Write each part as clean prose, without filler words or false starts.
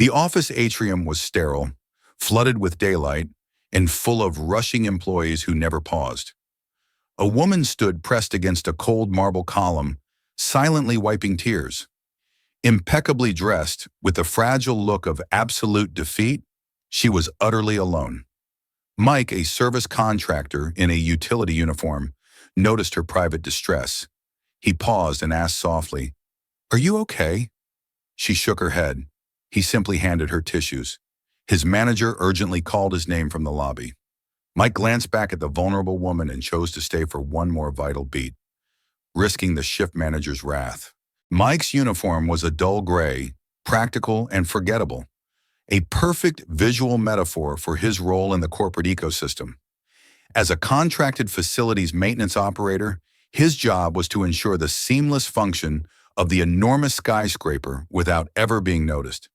The office atrium was sterile, flooded with daylight, and full of rushing employees who never paused. A woman stood pressed against a cold marble column, silently wiping tears. Impeccably dressed, with the fragile look of absolute defeat, she was utterly alone. Mike, a service contractor in a utility uniform, noticed her private distress. He paused and asked softly, "Are you okay?" She shook her head. He simply handed her tissues. His manager urgently called his name from the lobby. Mike glanced back at the vulnerable woman and chose to stay for one more vital beat, risking the shift manager's wrath. Mike's uniform was a dull gray, practical and forgettable, a perfect visual metaphor for his role in the corporate ecosystem. As a contracted facilities maintenance operator, his job was to ensure the seamless function of the enormous skyscraper without ever being noticed.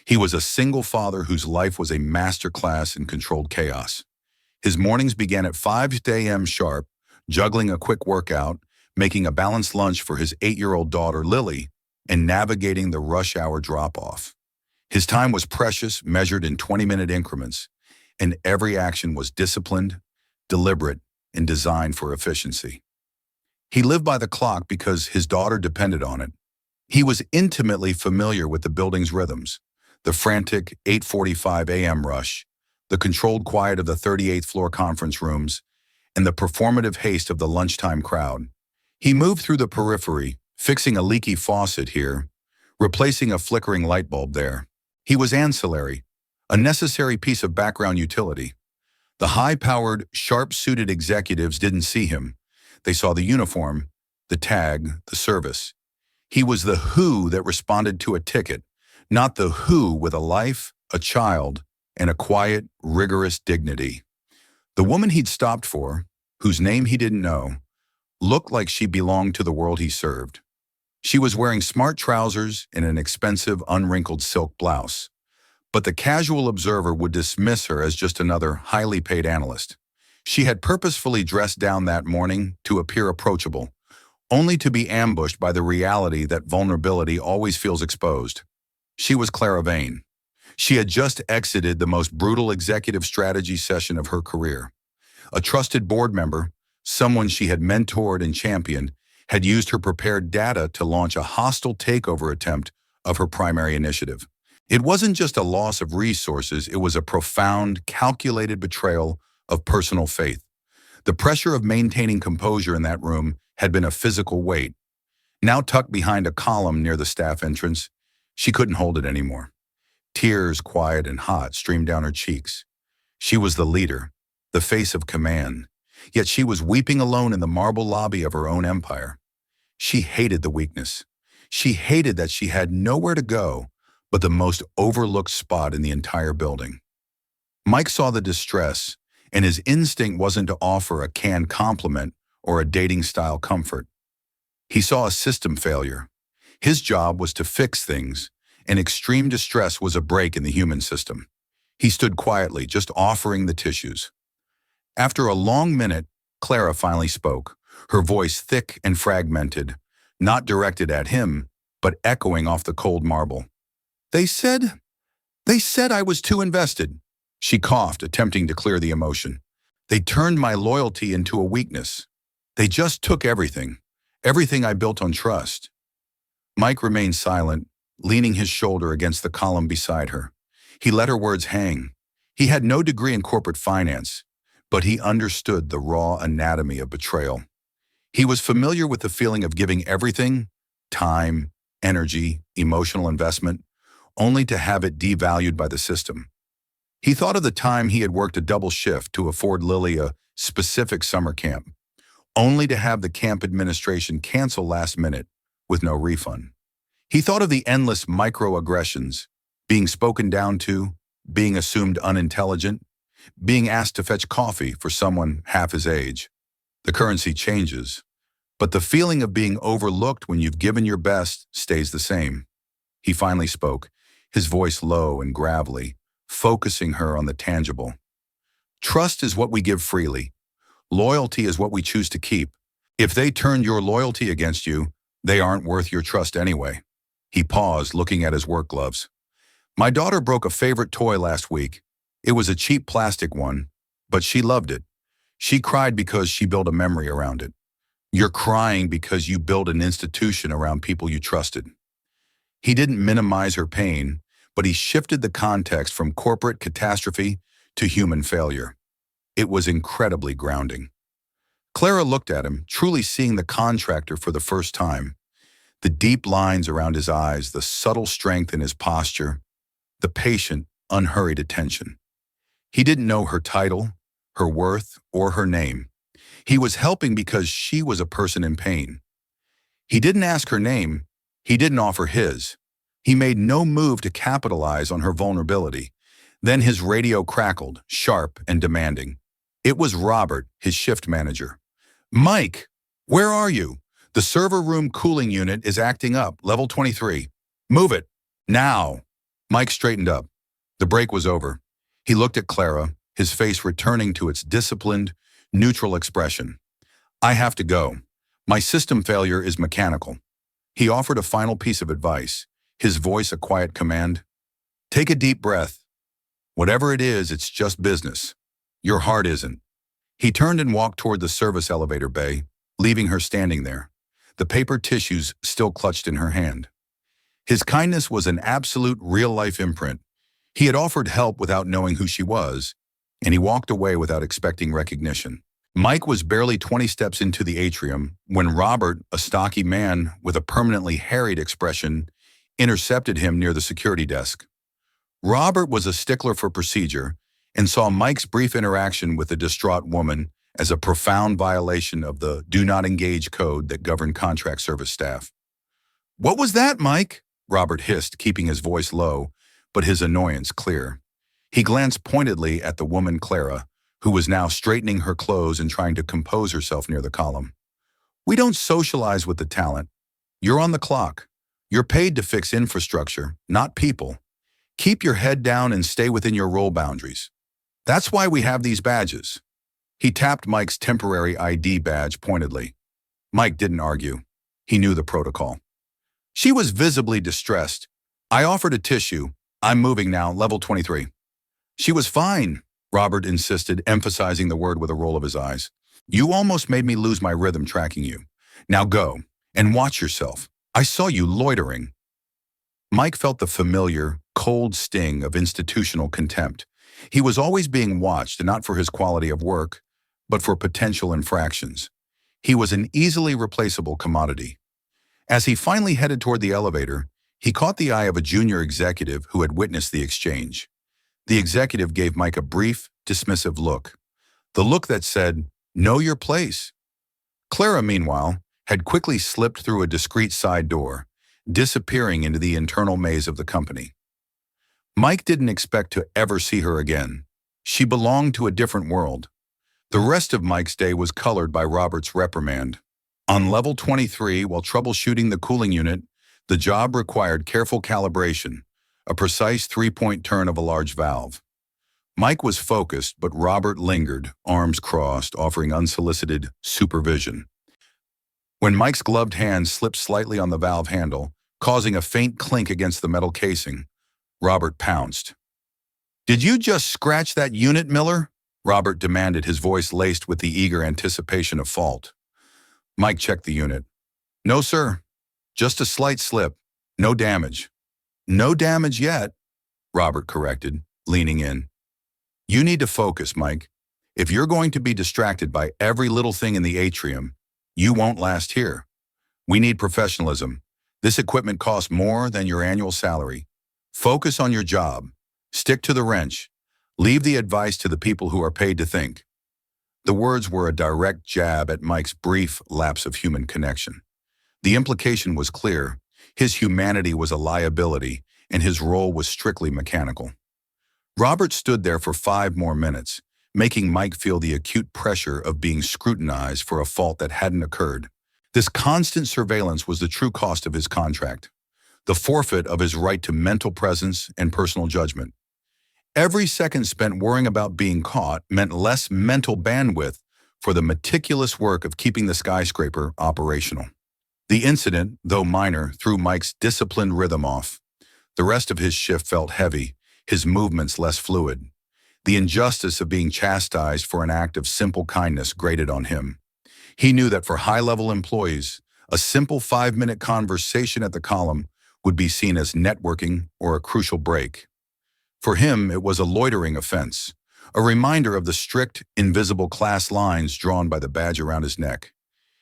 He was a single father whose life was a masterclass in controlled chaos. His mornings began at 5 a.m. sharp, juggling a quick workout, making a balanced lunch for his 8-year-old daughter, Lily, and navigating the rush hour drop-off. His time was precious, measured in 20-minute increments, and every action was disciplined, deliberate, and designed for efficiency. He lived by the clock because his daughter depended on it. He was intimately familiar with the building's rhythms, the frantic 8:45 a.m. rush, the controlled quiet of the 38th floor conference rooms, and the performative haste of the lunchtime crowd. He moved through the periphery, fixing a leaky faucet here, replacing a flickering light bulb there. He was ancillary, a necessary piece of background utility. The high-powered, sharp-suited executives didn't see him. They saw the uniform, the tag, the service. He was the who that responded to a ticket, not the who with a life, a child, and a quiet, rigorous dignity. The woman he'd stopped for, whose name he didn't know, looked like she belonged to the world he served. She was wearing smart trousers and an expensive, unwrinkled silk blouse. But the casual observer would dismiss her as just another highly paid analyst. She had purposefully dressed down that morning to appear approachable, only to be ambushed by the reality that vulnerability always feels exposed. She was Clara Vane. She had just exited the most brutal executive strategy session of her career. A trusted board member, someone she had mentored and championed, had used her prepared data to launch a hostile takeover attempt of her primary initiative. It wasn't just a loss of resources, it was a profound, calculated betrayal of personal faith. The pressure of maintaining composure in that room had been a physical weight. Now tucked behind a column near the staff entrance, she couldn't hold it anymore. Tears, quiet and hot, streamed down her cheeks. She was the leader, the face of command, yet she was weeping alone in the marble lobby of her own empire. She hated the weakness. She hated that she had nowhere to go but the most overlooked spot in the entire building. Mike saw the distress, and his instinct wasn't to offer a canned compliment or a dating-style comfort. He saw a system failure. His job was to fix things, and extreme distress was a break in the human system. He stood quietly, just offering the tissues. After a long minute, Clara finally spoke, her voice thick and fragmented, not directed at him, but echoing off the cold marble. They said I was too invested. She coughed, attempting to clear the emotion. They turned my loyalty into a weakness. They just took everything I built on trust. Mike remained silent, leaning his shoulder against the column beside her. He let her words hang. He had no degree in corporate finance, but he understood the raw anatomy of betrayal. He was familiar with the feeling of giving everything, time, energy, emotional investment, only to have it devalued by the system. He thought of the time he had worked a double shift to afford Lily a specific summer camp, only to have the camp administration cancel last minute with no refund. He thought of the endless microaggressions, being spoken down to, being assumed unintelligent, being asked to fetch coffee for someone half his age. The currency changes, but the feeling of being overlooked when you've given your best stays the same. He finally spoke, his voice low and gravelly, focusing her on the tangible. Trust is what we give freely. Loyalty is what we choose to keep. If they turn your loyalty against you, they aren't worth your trust anyway. He paused, looking at his work gloves. My daughter broke a favorite toy last week. It was a cheap plastic one, but she loved it. She cried because she built a memory around it. You're crying because you built an institution around people you trusted. He didn't minimize her pain, but he shifted the context from corporate catastrophe to human failure. It was incredibly grounding. Clara looked at him, truly seeing the contractor for the first time. The deep lines around his eyes, the subtle strength in his posture, the patient, unhurried attention. He didn't know her title, her worth, or her name. He was helping because she was a person in pain. He didn't ask her name. He didn't offer his. He made no move to capitalize on her vulnerability. Then his radio crackled, sharp and demanding. It was Robert, his shift manager. "Mike, where are you? The server room cooling unit is acting up, level 23. Move it, now." Mike straightened up. The break was over. He looked at Clara, his face returning to its disciplined, neutral expression. "I have to go. My system failure is mechanical." He offered a final piece of advice, his voice a quiet command. "Take a deep breath. Whatever it is, it's just business. Your heart isn't." He turned and walked toward the service elevator bay, leaving her standing there, the paper tissues still clutched in her hand. His kindness was an absolute real-life imprint. He had offered help without knowing who she was, and he walked away without expecting recognition. Mike was barely 20 steps into the atrium when Robert, a stocky man with a permanently harried expression, intercepted him near the security desk. Robert was a stickler for procedure and saw Mike's brief interaction with the distraught woman as a profound violation of the "do not engage" code that governed contract service staff. "What was that, Mike?" Robert hissed, keeping his voice low, but his annoyance clear. He glanced pointedly at the woman Clara, who was now straightening her clothes and trying to compose herself near the column. "We don't socialize with the talent. You're on the clock. You're paid to fix infrastructure, not people. Keep your head down and stay within your role boundaries. That's why we have these badges." He tapped Mike's temporary ID badge pointedly. Mike didn't argue. He knew the protocol. She was visibly distressed. "I offered a tissue. I'm moving now, level 23. "She was fine," Robert insisted, emphasizing the word with a roll of his eyes. "You almost made me lose my rhythm tracking you. Now go, and watch yourself. I saw you loitering." Mike felt the familiar, cold sting of institutional contempt. He was always being watched, not for his quality of work, but for potential infractions. He was an easily replaceable commodity. As he finally headed toward the elevator, he caught the eye of a junior executive who had witnessed the exchange. The executive gave Mike a brief, dismissive look. The look that said, "Know your place." Clara, meanwhile, had quickly slipped through a discreet side door, disappearing into the internal maze of the company. Mike didn't expect to ever see her again. She belonged to a different world. The rest of Mike's day was colored by Robert's reprimand. On level 23, while troubleshooting the cooling unit, the job required careful calibration, a precise three-point turn of a large valve. Mike was focused, but Robert lingered, arms crossed, offering unsolicited supervision. When Mike's gloved hand slipped slightly on the valve handle, causing a faint clink against the metal casing, Robert pounced. "Did you just scratch that unit, Miller?" Robert demanded, his voice laced with the eager anticipation of fault. Mike checked the unit. "No, sir. Just a slight slip. No damage." "No damage yet," Robert corrected, leaning in. "You need to focus, Mike. If you're going to be distracted by every little thing in the atrium, you won't last here. We need professionalism. This equipment costs more than your annual salary. Focus on your job. Stick to the wrench. Leave the advice to the people who are paid to think." The words were a direct jab at Mike's brief lapse of human connection. The implication was clear. His humanity was a liability, and his role was strictly mechanical. Robert stood there for 5 more minutes, making Mike feel the acute pressure of being scrutinized for a fault that hadn't occurred. This constant surveillance was the true cost of his contract, the forfeit of his right to mental presence and personal judgment. Every second spent worrying about being caught meant less mental bandwidth for the meticulous work of keeping the skyscraper operational. The incident, though minor, threw Mike's disciplined rhythm off. The rest of his shift felt heavy, his movements less fluid. The injustice of being chastised for an act of simple kindness grated on him. He knew that for high-level employees, a simple 5-minute conversation at the column would be seen as networking or a crucial break. For him, it was a loitering offense, a reminder of the strict, invisible class lines drawn by the badge around his neck.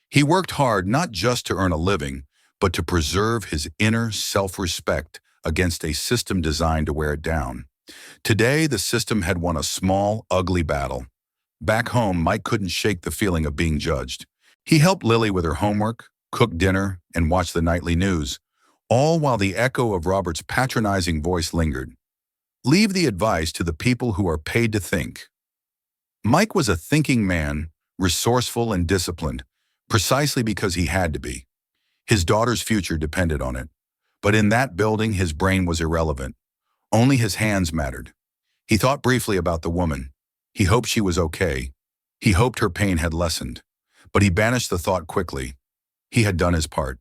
He worked hard not just to earn a living, but to preserve his inner self-respect against a system designed to wear it down. Today, the system had won a small, ugly battle. Back home, Mike couldn't shake the feeling of being judged. He helped Lily with her homework, cooked dinner, and watched the nightly news, all while the echo of Robert's patronizing voice lingered. Leave the advice to the people who are paid to think. Mike was a thinking man, resourceful and disciplined, precisely because he had to be. His daughter's future depended on it. But in that building, his brain was irrelevant. Only his hands mattered. He thought briefly about the woman. He hoped she was okay. He hoped her pain had lessened. But he banished the thought quickly. He had done his part.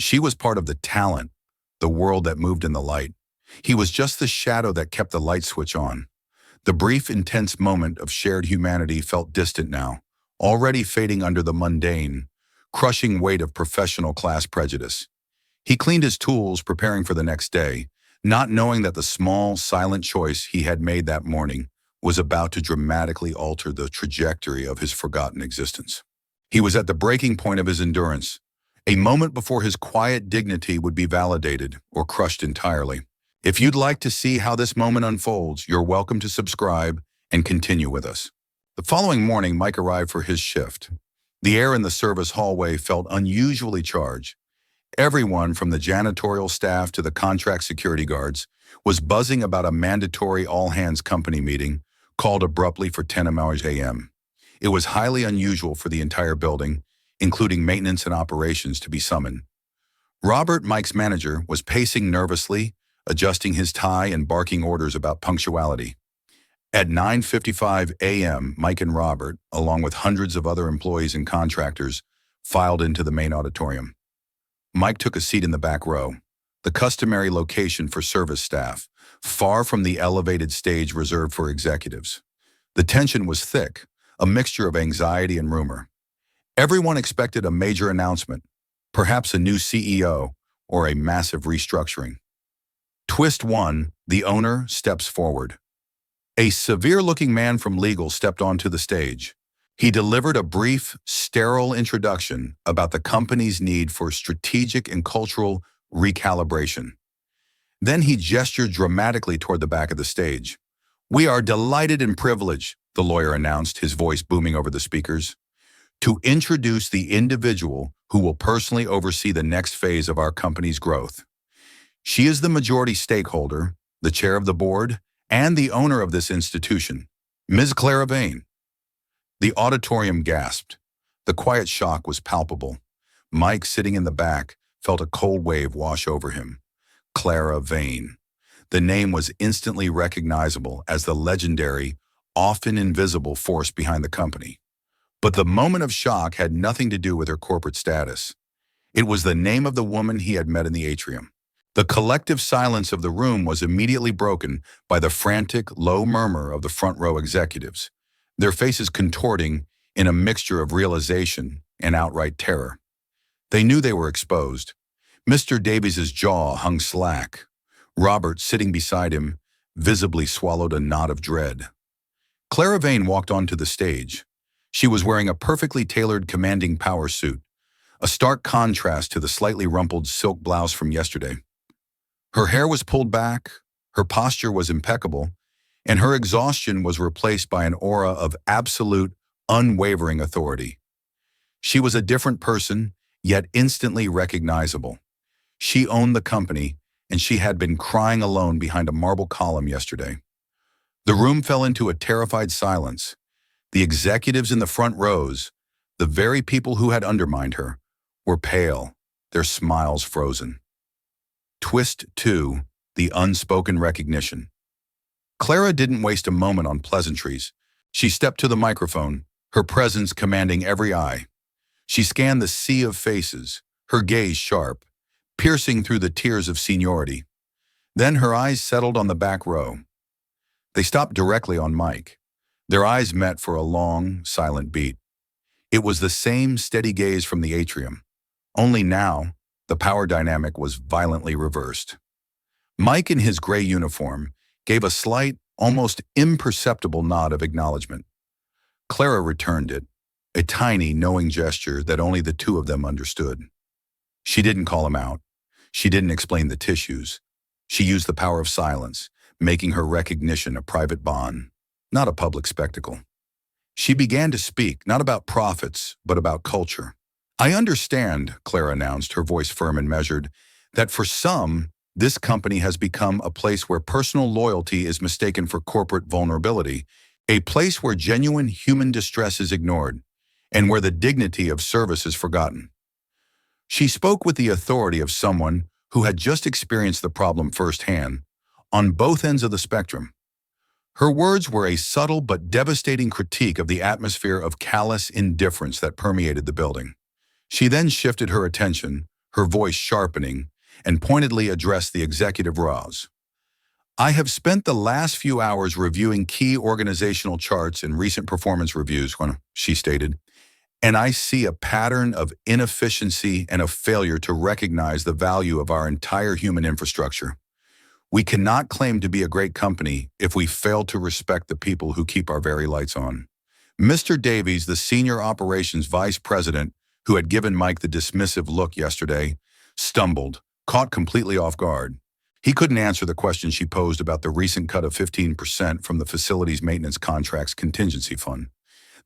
She was part of the talent, the world that moved in the light. He was just the shadow that kept the light switch on. The brief, intense moment of shared humanity felt distant now, already fading under the mundane, crushing weight of professional class prejudice. He cleaned his tools, preparing for the next day, not knowing that the small, silent choice he had made that morning was about to dramatically alter the trajectory of his forgotten existence. He was at the breaking point of his endurance, a moment before his quiet dignity would be validated or crushed entirely. If you'd like to see how this moment unfolds, you're welcome to subscribe and continue with us. The following morning, Mike arrived for his shift. The air in the service hallway felt unusually charged. Everyone from the janitorial staff to the contract security guards was buzzing about a mandatory all-hands company meeting called abruptly for 10 a.m. It was highly unusual for the entire building, including maintenance and operations, to be summoned. Robert, Mike's manager, was pacing nervously, adjusting his tie and barking orders about punctuality. At 9:55 a.m., Mike and Robert, along with hundreds of other employees and contractors, filed into the main auditorium. Mike took a seat in the back row, the customary location for service staff, far from the elevated stage reserved for executives. The tension was thick, a mixture of anxiety and rumor. Everyone expected a major announcement, perhaps a new CEO or a massive restructuring. Twist 1, the owner steps forward. A severe-looking man from legal stepped onto the stage. He delivered a brief, sterile introduction about the company's need for strategic and cultural recalibration. Then he gestured dramatically toward the back of the stage. "We are delighted and privileged," the lawyer announced, his voice booming over the speakers, "to introduce the individual who will personally oversee the next phase of our company's growth. She is the majority stakeholder, the chair of the board, and the owner of this institution, Ms. Clara Vane." The auditorium gasped. The quiet shock was palpable. Mike, sitting in the back, felt a cold wave wash over him. Clara Vane. The name was instantly recognizable as the legendary, often invisible force behind the company. But the moment of shock had nothing to do with her corporate status. It was the name of the woman he had met in the atrium. The collective silence of the room was immediately broken by the frantic, low murmur of the front row executives, their faces contorting in a mixture of realization and outright terror. They knew they were exposed. Mr. Davies's jaw hung slack. Robert, sitting beside him, visibly swallowed a knot of dread. Clara Vane walked onto the stage. She was wearing a perfectly tailored commanding power suit, a stark contrast to the slightly rumpled silk blouse from yesterday. Her hair was pulled back, her posture was impeccable, and her exhaustion was replaced by an aura of absolute, unwavering authority. She was a different person, yet instantly recognizable. She owned the company, and she had been crying alone behind a marble column yesterday. The room fell into a terrified silence. The executives in the front rows, the very people who had undermined her, were pale, their smiles frozen. Twist 2, the unspoken recognition. Clara didn't waste a moment on pleasantries. She stepped to the microphone, her presence commanding every eye. She scanned the sea of faces, her gaze sharp, piercing through the tiers of seniority. Then her eyes settled on the back row. They stopped directly on Mike. Their eyes met for a long, silent beat. It was the same steady gaze from the atrium. Only now, the power dynamic was violently reversed. Mike, in his gray uniform, gave a slight, almost imperceptible nod of acknowledgement. Clara returned it, a tiny, knowing gesture that only the two of them understood. She didn't call him out. She didn't explain the tissues. She used the power of silence, making her recognition a private bond, not a public spectacle. She began to speak, not about profits, but about culture. I understand, Clara announced, her voice firm and measured, that for some, this company has become a place where personal loyalty is mistaken for corporate vulnerability, a place where genuine human distress is ignored, and where the dignity of service is forgotten. She spoke with the authority of someone who had just experienced the problem firsthand, on both ends of the spectrum. Her words were a subtle but devastating critique of the atmosphere of callous indifference that permeated the building. She then shifted her attention, her voice sharpening, and pointedly addressed the executive rows. I have spent the last few hours reviewing key organizational charts and recent performance reviews, she stated, and I see a pattern of inefficiency and a failure to recognize the value of our entire human infrastructure. We cannot claim to be a great company if we fail to respect the people who keep our very lights on. Mr. Davies, the senior operations vice president, who had given Mike the dismissive look yesterday, stumbled, caught completely off guard. He couldn't answer the question she posed about the recent cut of 15% from the facilities maintenance contract's contingency fund.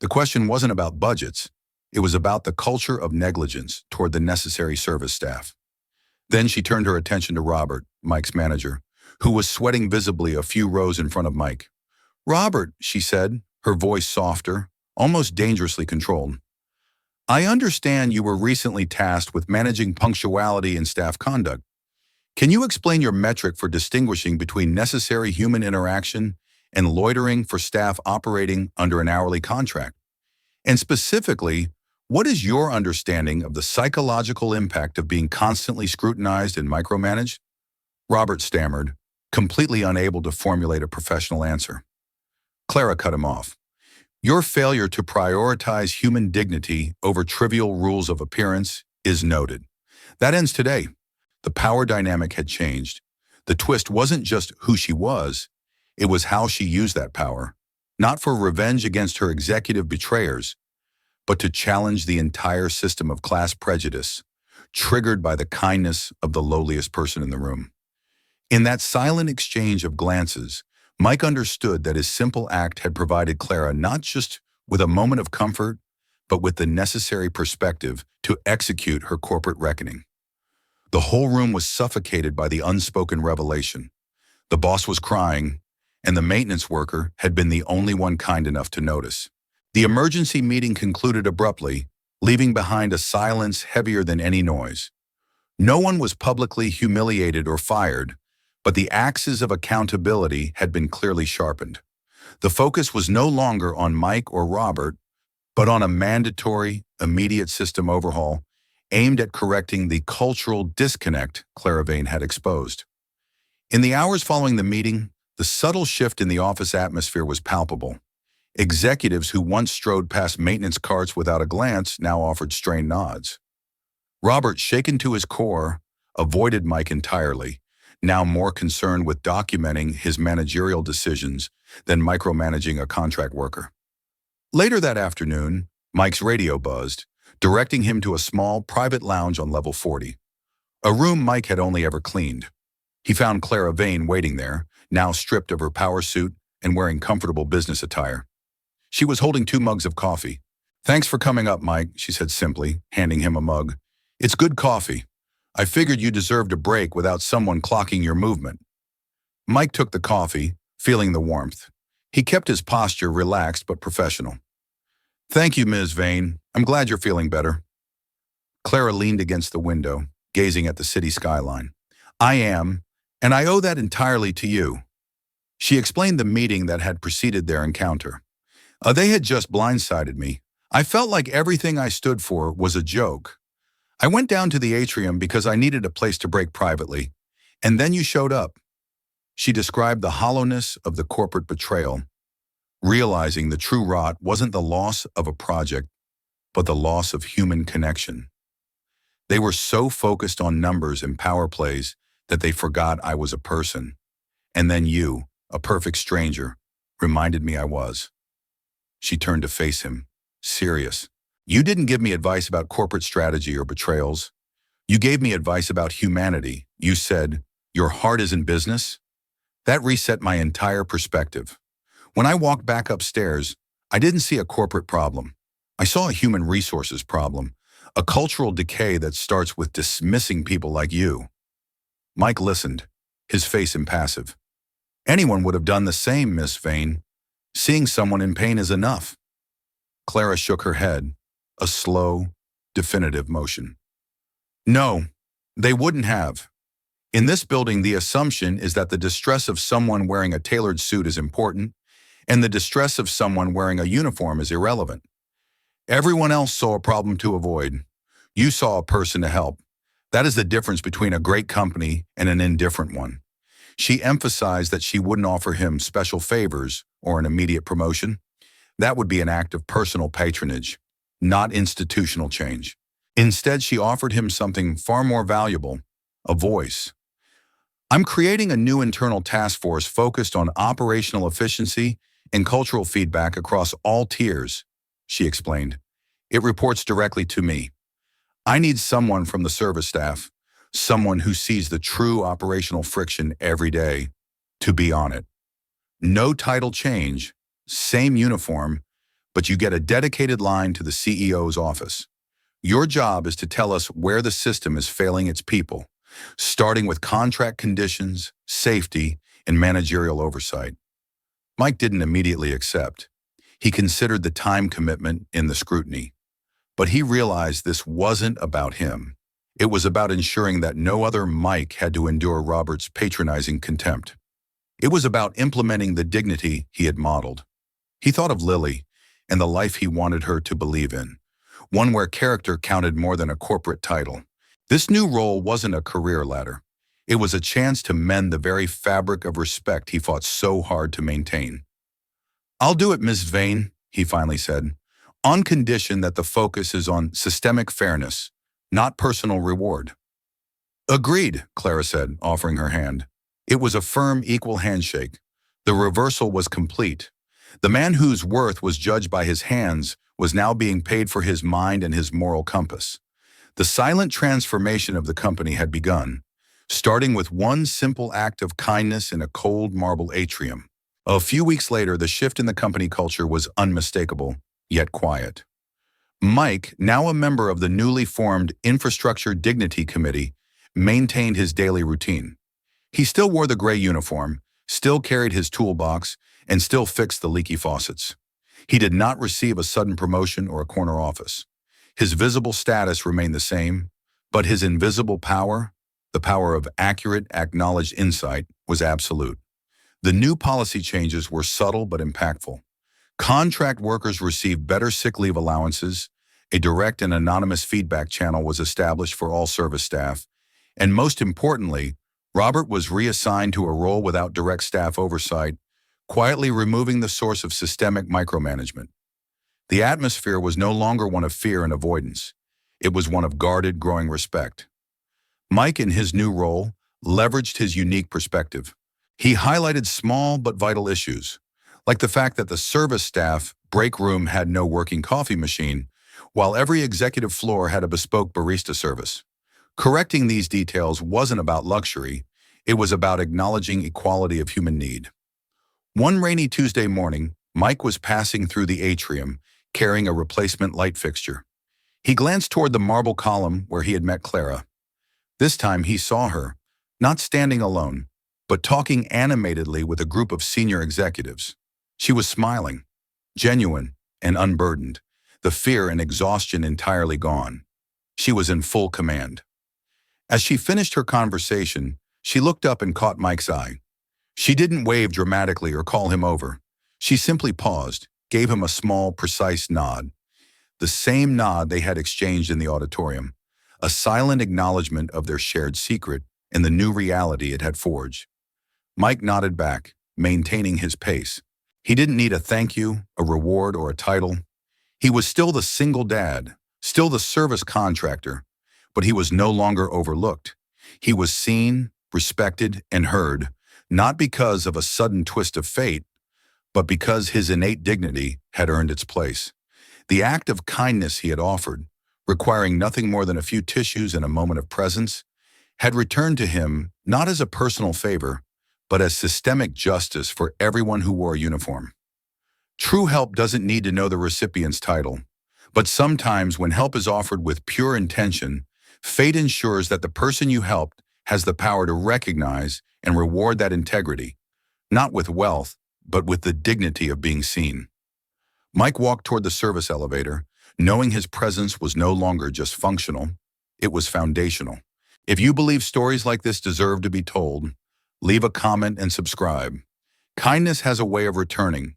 The question wasn't about budgets. It was about the culture of negligence toward the necessary service staff. Then she turned her attention to Robert, Mike's manager, who was sweating visibly a few rows in front of Mike. Robert, she said, her voice softer, almost dangerously controlled. I understand you were recently tasked with managing punctuality and staff conduct. Can you explain your metric for distinguishing between necessary human interaction and loitering for staff operating under an hourly contract? And specifically, what is your understanding of the psychological impact of being constantly scrutinized and micromanaged? Robert stammered, completely unable to formulate a professional answer. Clara cut him off. Your failure to prioritize human dignity over trivial rules of appearance is noted. That ends today. The power dynamic had changed. The twist wasn't just who she was, it was how she used that power, not for revenge against her executive betrayers, but to challenge the entire system of class prejudice, triggered by the kindness of the lowliest person in the room. In that silent exchange of glances, Mike understood that his simple act had provided Clara not just with a moment of comfort, but with the necessary perspective to execute her corporate reckoning. The whole room was suffocated by the unspoken revelation. The boss was crying, and the maintenance worker had been the only one kind enough to notice. The emergency meeting concluded abruptly, leaving behind a silence heavier than any noise. No one was publicly humiliated or fired, but the axes of accountability had been clearly sharpened. The focus was no longer on Mike or Robert, but on a mandatory, immediate system overhaul aimed at correcting the cultural disconnect Clara Vane had exposed. In the hours following the meeting, the subtle shift in the office atmosphere was palpable. Executives who once strode past maintenance carts without a glance now offered strained nods. Robert, shaken to his core, avoided Mike entirely, now more concerned with documenting his managerial decisions than micromanaging a contract worker. Later that afternoon, Mike's radio buzzed, directing him to a small, private lounge on level 40, a room Mike had only ever cleaned. He found Clara Vane waiting there, now stripped of her power suit and wearing comfortable business attire. She was holding 2 mugs of coffee. Thanks for coming up, Mike, she said simply, handing him a mug. It's good coffee. I figured you deserved a break without someone clocking your movement. Mike took the coffee, feeling the warmth. He kept his posture relaxed but professional. Thank you, Ms. Vane. I'm glad you're feeling better. Clara leaned against the window, gazing at the city skyline. I am, and I owe that entirely to you. She explained the meeting that had preceded their encounter. They had just blindsided me. I felt like everything I stood for was a joke. I went down to the atrium because I needed a place to break privately, and then you showed up. She described the hollowness of the corporate betrayal, realizing the true rot wasn't the loss of a project, but the loss of human connection. They were so focused on numbers and power plays that they forgot I was a person. And then you, a perfect stranger, reminded me I was. She turned to face him, serious. You didn't give me advice about corporate strategy or betrayals. You gave me advice about humanity. You said, your heart is in business. That reset my entire perspective. When I walked back upstairs, I didn't see a corporate problem. I saw a human resources problem, a cultural decay that starts with dismissing people like you. Mike listened, his face impassive. Anyone would have done the same, Miss Vane. Seeing someone in pain is enough. Clara shook her head, a slow, definitive motion. No, they wouldn't have. In this building, the assumption is that the distress of someone wearing a tailored suit is important, and the distress of someone wearing a uniform is irrelevant. Everyone else saw a problem to avoid. You saw a person to help. That is the difference between a great company and an indifferent one. She emphasized that she wouldn't offer him special favors or an immediate promotion. That would be an act of personal patronage, not institutional change. Instead, she offered him something far more valuable, a voice. I'm creating a new internal task force focused on operational efficiency and cultural feedback across all tiers, she explained. It reports directly to me. I need someone from the service staff, someone who sees the true operational friction every day, to be on it. No title change, same uniform, but you get a dedicated line to the CEO's office. Your job is to tell us where the system is failing its people, starting with contract conditions, safety, and managerial oversight. Mike didn't immediately accept. He considered the time commitment in the scrutiny. But he realized this wasn't about him. It was about ensuring that no other Mike had to endure Robert's patronizing contempt. It was about implementing the dignity he had modeled. He thought of Lily and the life he wanted her to believe in, one where character counted more than a corporate title. This new role wasn't a career ladder. It was a chance to mend the very fabric of respect he fought so hard to maintain. I'll do it, Miss Vane, he finally said, on condition that the focus is on systemic fairness, not personal reward. Agreed, Clara said, offering her hand. It was a firm, equal handshake. The reversal was complete. The man whose worth was judged by his hands was now being paid for his mind and his moral compass. The silent transformation of the company had begun, starting with one simple act of kindness in a cold marble atrium. A few weeks later, the shift in the company culture was unmistakable, yet quiet. Mike, now a member of the newly formed Infrastructure Dignity Committee, maintained his daily routine. He still wore the gray uniform, still carried his toolbox, and still fixed the leaky faucets. He did not receive a sudden promotion or a corner office. His visible status remained the same, but his invisible power, the power of accurate, acknowledged insight, was absolute. The new policy changes were subtle but impactful. Contract workers received better sick leave allowances, a direct and anonymous feedback channel was established for all service staff, and most importantly, Robert was reassigned to a role without direct staff oversight, quietly removing the source of systemic micromanagement. The atmosphere was no longer one of fear and avoidance. It was one of guarded, growing respect. Mike, in his new role, leveraged his unique perspective. He highlighted small but vital issues, like the fact that the service staff break room had no working coffee machine, while every executive floor had a bespoke barista service. Correcting these details wasn't about luxury, it was about acknowledging equality of human need. One rainy Tuesday morning, Mike was passing through the atrium, carrying a replacement light fixture. He glanced toward the marble column where he had met Clara. This time he saw her, not standing alone, but talking animatedly with a group of senior executives. She was smiling, genuine and unburdened, the fear and exhaustion entirely gone. She was in full command. As she finished her conversation, she looked up and caught Mike's eye. She didn't wave dramatically or call him over. She simply paused, gave him a small, precise nod. The same nod they had exchanged in the auditorium, a silent acknowledgement of their shared secret and the new reality it had forged. Mike nodded back, maintaining his pace. He didn't need a thank you, a reward, or a title. He was still the single dad, still the service contractor, but he was no longer overlooked. He was seen, respected, and heard, not because of a sudden twist of fate, but because his innate dignity had earned its place. The act of kindness he had offered, requiring nothing more than a few tissues and a moment of presence, had returned to him not as a personal favor, but as systemic justice for everyone who wore a uniform. True help doesn't need to know the recipient's title, but sometimes when help is offered with pure intention, fate ensures that the person you helped has the power to recognize and reward that integrity, not with wealth, but with the dignity of being seen. Mike walked toward the service elevator, knowing his presence was no longer just functional, it was foundational. If you believe stories like this deserve to be told, leave a comment and subscribe. Kindness has a way of returning,